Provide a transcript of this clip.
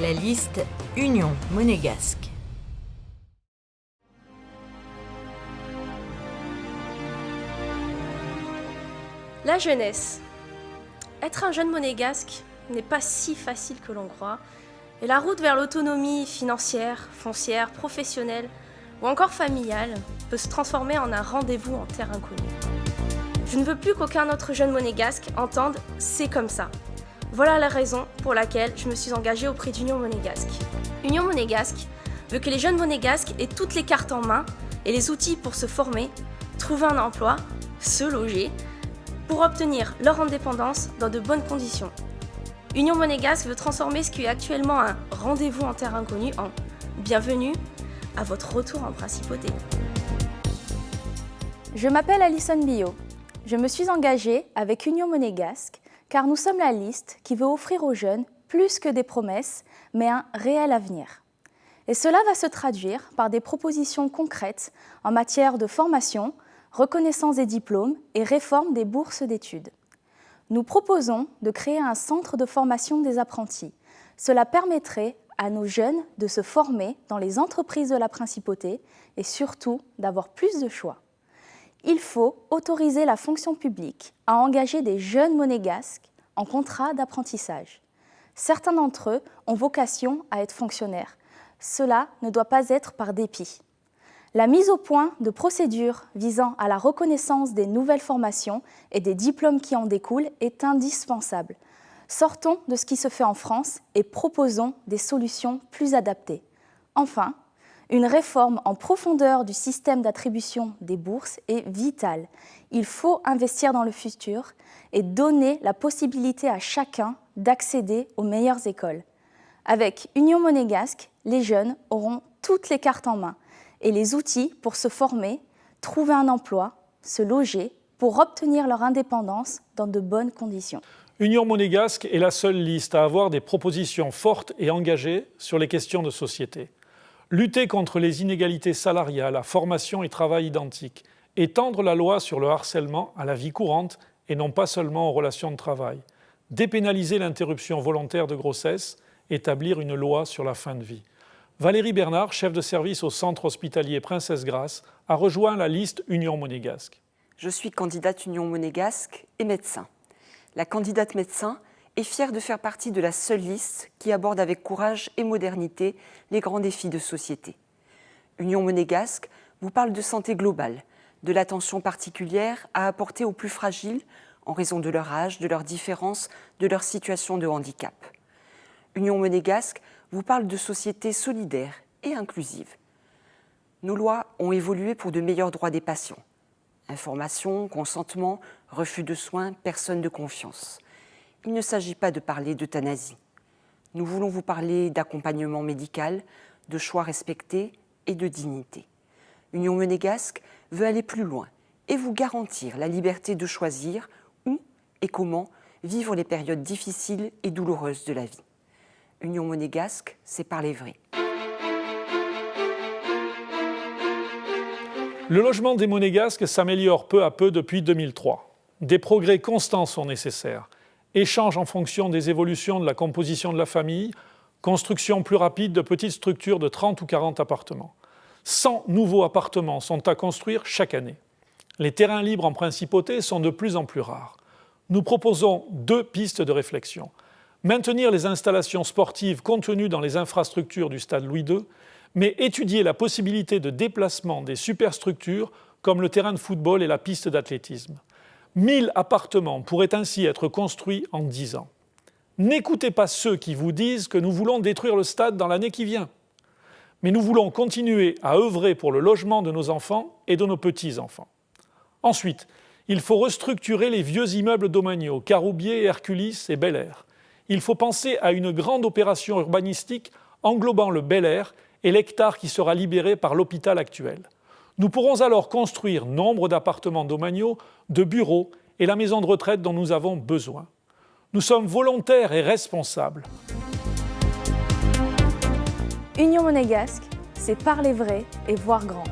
la liste Union monégasque. La jeunesse. Être un jeune monégasque n'est pas si facile que l'on croit, et la route vers l'autonomie financière, foncière, professionnelle ou encore familiale peut se transformer en un rendez-vous en terre inconnue. Je ne veux plus qu'aucun autre jeune monégasque entende « c'est comme ça ». Voilà la raison pour laquelle je me suis engagée auprès d'Union monégasque. Union monégasque veut que les jeunes monégasques aient toutes les cartes en main et les outils pour se former, trouver un emploi, se loger, pour obtenir leur indépendance dans de bonnes conditions. Union monégasque veut transformer ce qui est actuellement un rendez-vous en terre inconnue en bienvenue à votre retour en principauté. Je m'appelle Alison Billot. Je me suis engagée avec Union monégasque car nous sommes la liste qui veut offrir aux jeunes plus que des promesses, mais un réel avenir. Et cela va se traduire par des propositions concrètes en matière de formation, reconnaissance des diplômes et réforme des bourses d'études. Nous proposons de créer un centre de formation des apprentis. Cela permettrait à nos jeunes de se former dans les entreprises de la principauté et surtout d'avoir plus de choix. Il faut autoriser la fonction publique à engager des jeunes monégasques en contrat d'apprentissage. Certains d'entre eux ont vocation à être fonctionnaires. Cela ne doit pas être par dépit. La mise au point de procédures visant à la reconnaissance des nouvelles formations et des diplômes qui en découlent est indispensable. Sortons de ce qui se fait en France et proposons des solutions plus adaptées. Enfin, une réforme en profondeur du système d'attribution des bourses est vitale. Il faut investir dans le futur et donner la possibilité à chacun d'accéder aux meilleures écoles. Avec Union monégasque, les jeunes auront toutes les cartes en main et les outils pour se former, trouver un emploi, se loger, pour obtenir leur indépendance dans de bonnes conditions. Union monégasque est la seule liste à avoir des propositions fortes et engagées sur les questions de société. Lutter contre les inégalités salariales à formation et travail identiques, étendre la loi sur le harcèlement à la vie courante et non pas seulement aux relations de travail, dépénaliser l'interruption volontaire de grossesse, établir une loi sur la fin de vie. Valérie Bernard, chef de service au centre hospitalier Princesse Grace, a rejoint la liste Union monégasque. Je suis candidate Union monégasque et médecin. La candidate médecin est fière de faire partie de la seule liste qui aborde avec courage et modernité les grands défis de société. Union monégasque vous parle de santé globale, de l'attention particulière à apporter aux plus fragiles en raison de leur âge, de leurs différences, de leur situation de handicap. Union monégasque vous parle de société solidaire et inclusive. Nos lois ont évolué pour de meilleurs droits des patients. Information, consentement, refus de soins, personne de confiance. Il ne s'agit pas de parler d'euthanasie. Nous voulons vous parler d'accompagnement médical, de choix respectés et de dignité. Union monégasque veut aller plus loin et vous garantir la liberté de choisir où et comment vivre les périodes difficiles et douloureuses de la vie. Union monégasque, c'est parler vrai. Le logement des monégasques s'améliore peu à peu depuis 2003. Des progrès constants sont nécessaires. Échange en fonction des évolutions de la composition de la famille, construction plus rapide de petites structures de 30 ou 40 appartements. 100 nouveaux appartements sont à construire chaque année. Les terrains libres en principauté sont de plus en plus rares. Nous proposons 2 pistes de réflexion. Maintenir les installations sportives contenues dans les infrastructures du stade Louis II, mais étudier la possibilité de déplacement des superstructures comme le terrain de football et la piste d'athlétisme. 1000 appartements pourraient ainsi être construits en 10 ans. N'écoutez pas ceux qui vous disent que nous voulons détruire le stade dans l'année qui vient. Mais nous voulons continuer à œuvrer pour le logement de nos enfants et de nos petits-enfants. Ensuite, il faut restructurer les vieux immeubles domaniaux, Caroubier, Herculis et Bel Air. Il faut penser à une grande opération urbanistique englobant le Bel Air et l'hectare qui sera libéré par l'hôpital actuel. Nous pourrons alors construire nombre d'appartements domaniaux, de bureaux et la maison de retraite dont nous avons besoin. Nous sommes volontaires et responsables. Union monégasque, c'est parler vrai et voir grand.